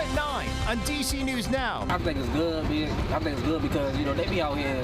at 9 on DC News Now. I think it's good. I think it's good because, they be out here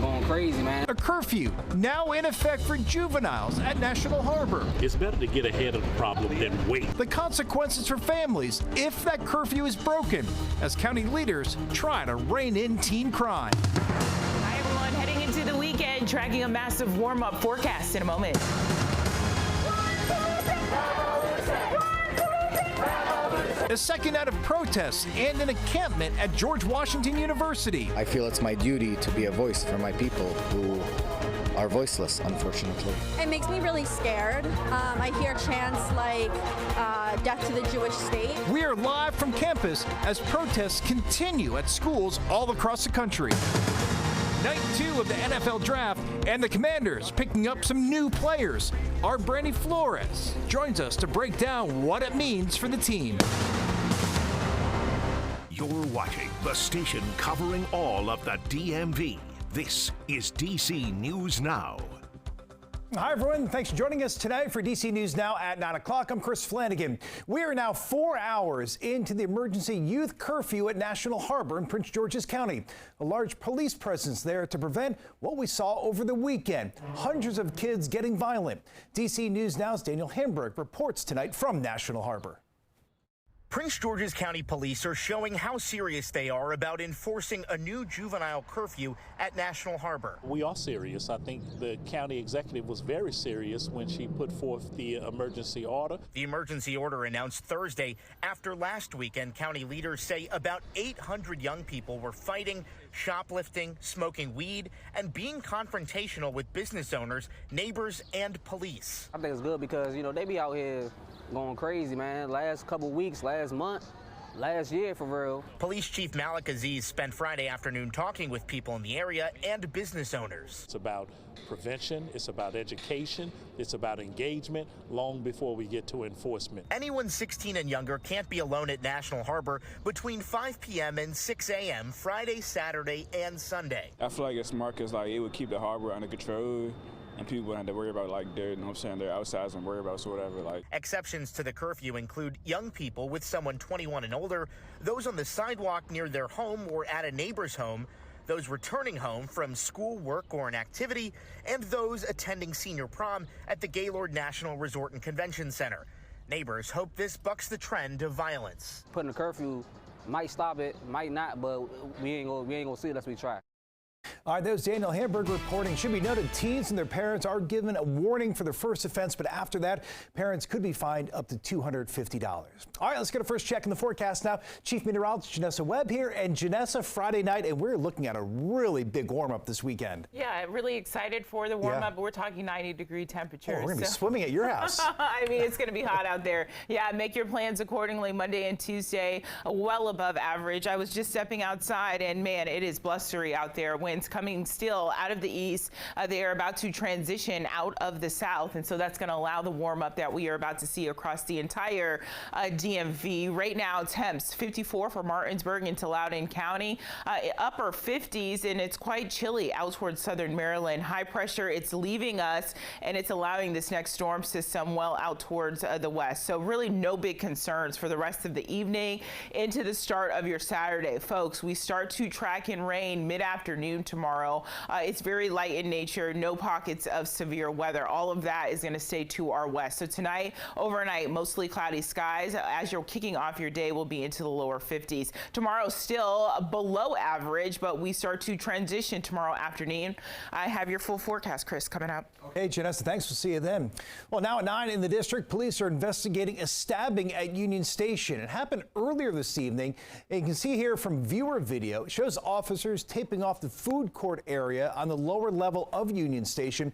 going crazy, man. A curfew now in effect for juveniles at National Harbor. It's better to get ahead of the problem than wait. The consequences for families if that curfew is broken, as county leaders try to rein in teen crime. Hi, everyone. Heading into the weekend, tracking a massive warm-up forecast in a moment. A second night of protests and an encampment at George Washington University. I feel it's my duty to be a voice for my people who are voiceless, unfortunately. It makes me really scared. I hear chants like death to the Jewish state. We are live from campus as protests continue at schools all across the country. Night 2 of the NFL Draft, and the Commanders picking up some new players. Our Brandy Flores joins us to break down what it means for the team. You're watching the station covering all of the DMV. This is DC News Now. Hi, everyone. Thanks for joining us tonight for DC News Now at 9 o'clock. I'm Chris Flanagan. We are now 4 hours into the emergency youth curfew at National Harbor in Prince George's County. A large police presence there to prevent what we saw over the weekend. Hundreds of kids getting violent. DC News Now's Daniel Hamburg reports tonight from National Harbor. Prince George's County Police are showing how serious they are about enforcing a new juvenile curfew at National Harbor. We are serious. I think the county executive was very serious when she put forth the emergency order. The emergency order announced Thursday after last weekend county leaders say about 800 young people were fighting, shoplifting, smoking weed, and being confrontational with business owners, neighbors, and police. I think it's good because, they be out here going crazy, man. Last couple weeks, last month, last year, for real. Police Chief Malik Aziz spent Friday afternoon talking with people in the area and business owners. It's about prevention, it's about education, it's about engagement long before we get to enforcement. Anyone 16 and younger can't be alone at National Harbor between 5 p.m. and 6 a.m. Friday, Saturday, and Sunday. I feel like it's smart because it would keep the harbor under control. And people wouldn't have to worry about dirt, they're outside and worry about whatever. Exceptions to the curfew include young people with someone 21 and older, those on the sidewalk near their home or at a neighbor's home, those returning home from school, work, or an activity, and those attending senior prom at the Gaylord National Resort and Convention Center. Neighbors hope this bucks the trend of violence. Putting a curfew might stop it, might not, but we ain't gonna see it unless we try. All right, there's Daniel Hamburg reporting. Should be noted, teens and their parents are given a warning for their first offense, but after that, parents could be fined up to $250. All right, let's get a first check in the forecast now. Chief Meteorologist Janessa Webb here, and Janessa, Friday night, and we're looking at a really big warm-up this weekend. Yeah, really excited for the warm-up. We're talking 90-degree temperatures. Oh, we're going to be swimming at your house. I mean, it's going to be hot out there. Yeah, make your plans accordingly. Monday and Tuesday, well above average. I was just stepping outside, and man, it is blustery out there. Winds coming still out of the east. They are about to transition out of the south, and so that's going to allow the warm up that we are about to see across the entire DMV. Right now, temps 54 for Martinsburg into Loudoun County, upper 50s, and it's quite chilly out towards southern Maryland. High pressure, it's leaving us, and it's allowing this next storm system well out towards the west. So really no big concerns for the rest of the evening into the start of your Saturday. Folks, we start to track in rain mid-afternoon tomorrow. It's very light in nature, no pockets of severe weather. All of that is going to stay to our west. So tonight, overnight, mostly cloudy skies. As you're kicking off your day, will be into the lower 50s. Tomorrow, still below average, but we start to transition tomorrow afternoon. I have your full forecast, Chris, coming up. Hey, Janessa, thanks. We'll see you then. Well, now at 9 in the district, police are investigating a stabbing at Union Station. It happened earlier this evening. And you can see here from viewer video, it shows officers taping off the food court area on the lower level of Union Station.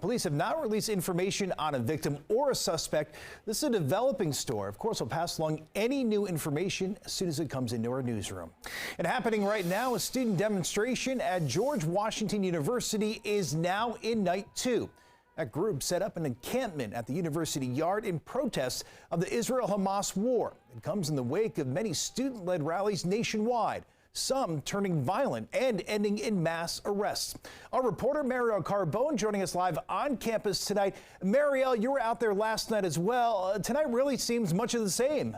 Police have not released information on a victim or a suspect. This is a developing story. Of course, we'll pass along any new information as soon as it comes into our newsroom. And happening right now, a student demonstration at George Washington University is now in night 2. That group set up an encampment at the university yard in protest of the Israel-Hamas war. It comes in the wake of many student-led rallies nationwide, some turning violent and ending in mass arrests. Our reporter Marielle Carbone joining us live on campus tonight. Marielle, you were out there last night as well. Tonight really seems much of the same.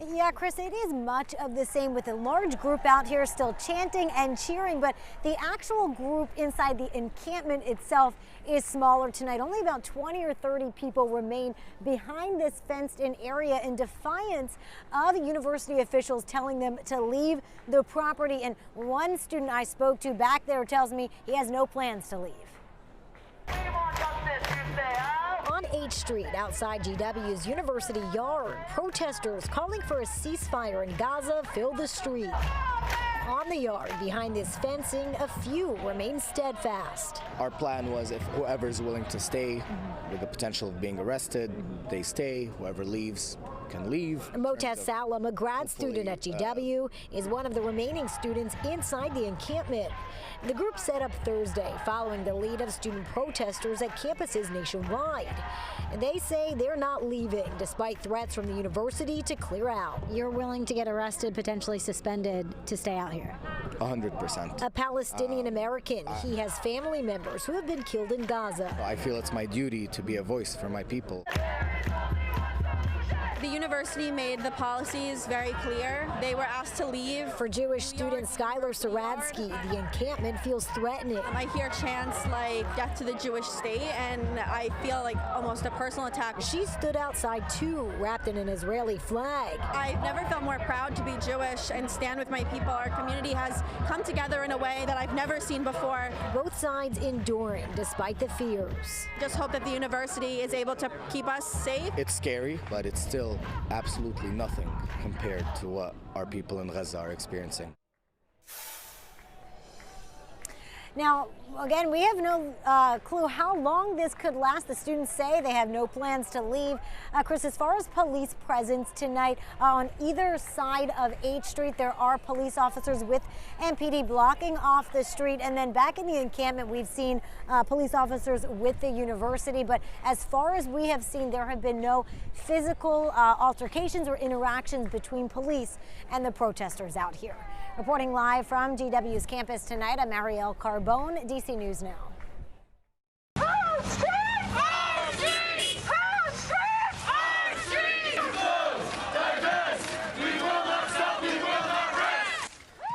Yeah, Chris, it is much of the same with a large group out here still chanting and cheering, but the actual group inside the encampment itself is smaller tonight. Only about 20 or 30 people remain behind this fenced-in area in defiance of university officials telling them to leave the property. And one student I spoke to back there tells me he has no plans to leave. On H Street outside GW's University Yard, protesters calling for a ceasefire in Gaza fill the street. On the yard behind this fencing, a few remain steadfast. Our plan was if whoever's willing to stay with the potential of being arrested, they stay. Whoever leaves can leave. Motaz Salam, a grad student at GW, is one of the remaining students inside the encampment. The group set up Thursday following the lead of student protesters at campuses nationwide. They say they're not leaving despite threats from the university to clear out. You're willing to get arrested, potentially suspended, to stay out here? 100%. A Palestinian American. He has family members who have been killed in Gaza. I feel it's my duty to be a voice for my people. The university made the policies very clear. They were asked to leave. For Jewish student Skylar Saradsky, the encampment feels threatening. I hear chants like death to the Jewish state, and I feel like almost a personal attack. She stood outside too, wrapped in an Israeli flag. I've never felt more proud to be Jewish and stand with my people. Our community has come together in a way that I've never seen before. Both sides enduring despite the fears. Just hope that the university is able to keep us safe. It's scary, but it's still absolutely nothing compared to what our people in Gaza are experiencing. Now, again, we have no clue how long this could last. The students say they have no plans to leave. Chris, as far as police presence tonight, on either side of H Street, there are police officers with MPD blocking off the street. And then back in the encampment, we've seen police officers with the university. But as far as we have seen, there have been no physical altercations or interactions between police and the protesters out here. Reporting live from GW's campus tonight, I'm Ariel Carbone, DC News Now.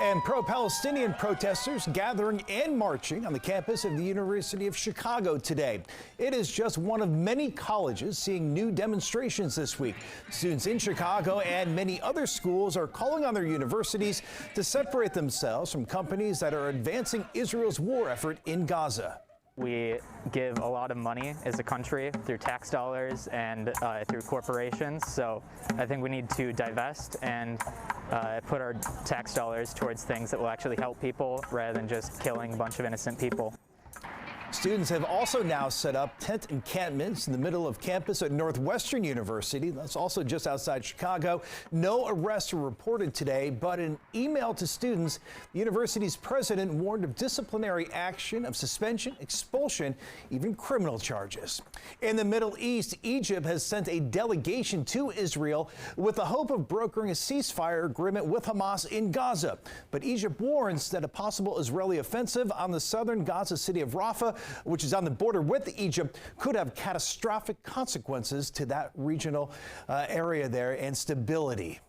And pro-Palestinian protesters gathering and marching on the campus of the University of Chicago today. It is just one of many colleges seeing new demonstrations this week. Students in Chicago and many other schools are calling on their universities to separate themselves from companies that are advancing Israel's war effort in Gaza. We give a lot of money as a country through tax dollars and through corporations. So I think we need to divest and put our tax dollars towards things that will actually help people rather than just killing a bunch of innocent people. Students have also now set up tent encampments in the middle of campus at Northwestern University. That's also just outside Chicago. No arrests were reported today, but in an email to students, the university's president warned of disciplinary action, of suspension, expulsion, even criminal charges. In the Middle East, Egypt has sent a delegation to Israel with the hope of brokering a ceasefire agreement with Hamas in Gaza. But Egypt warns that a possible Israeli offensive on the southern Gaza city of Rafah, which is on the border with Egypt, could have catastrophic consequences to that regional area there and stability.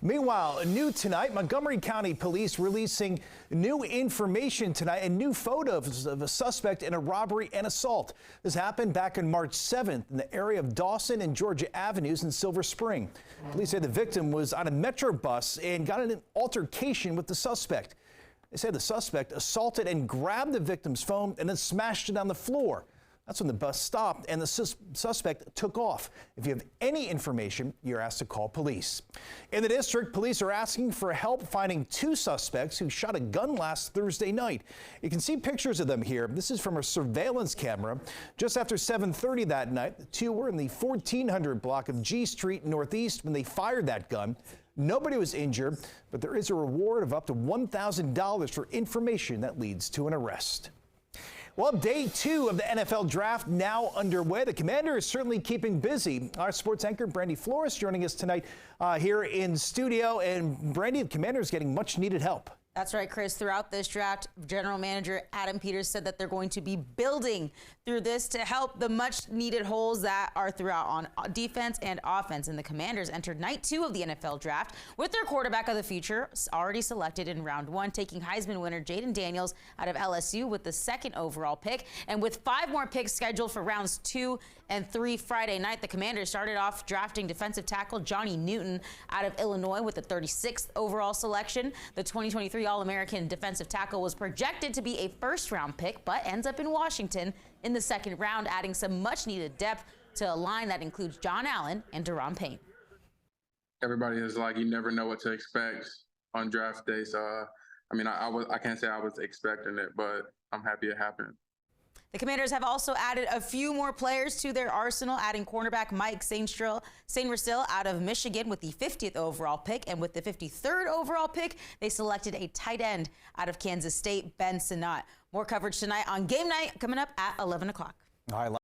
Meanwhile, new tonight, Montgomery County Police releasing new information tonight and new photos of a suspect in a robbery and assault. This happened back on March 7th in the area of Dawson and Georgia Avenues in Silver Spring. Police say the victim was on a Metro bus and got in an altercation with the suspect. They say the suspect assaulted and grabbed the victim's phone and then smashed it on the floor. That's when the bus stopped and the suspect took off. If you have any information, you're asked to call police. In the district, police are asking for help finding two suspects who shot a gun last Thursday night. You can see pictures of them here. This is from a surveillance camera. Just after 7:30 that night, the two were in the 1400 block of G Street Northeast when they fired that gun. Nobody was injured, but there is a reward of up to $1,000 for information that leads to an arrest. Well, day 2 of the NFL draft now underway. The Commander is certainly keeping busy. Our sports anchor, Brandy Flores, joining us tonight here in studio. And Brandy, the Commander is getting much needed help. That's right, Chris. Throughout this draft, General Manager Adam Peters said that they're going to be building through this to help the much-needed holes that are throughout on defense and offense. And the Commanders entered night 2 of the NFL draft with their quarterback of the future already selected in round 1, taking Heisman winner Jaden Daniels out of LSU with the 2nd overall pick. And with 5 more picks scheduled for rounds 2 and 3 Friday night, the Commanders started off drafting defensive tackle Johnny Newton out of Illinois with the 36th overall selection. The 2023 All-American defensive tackle was projected to be a first-round pick, but ends up in Washington in the 2nd round, adding some much-needed depth to a line that includes John Allen and Daron Payne. Everybody is like, you never know what to expect on draft day. So, I can't say I was expecting it, but I'm happy it happened. The Commanders have also added a few more players to their arsenal, adding cornerback Mike Sainristil out of Michigan with the 50th overall pick. And with the 53rd overall pick, they selected a tight end out of Kansas State, Ben Sinnott. More coverage tonight on Game Night coming up at 11 o'clock. All right.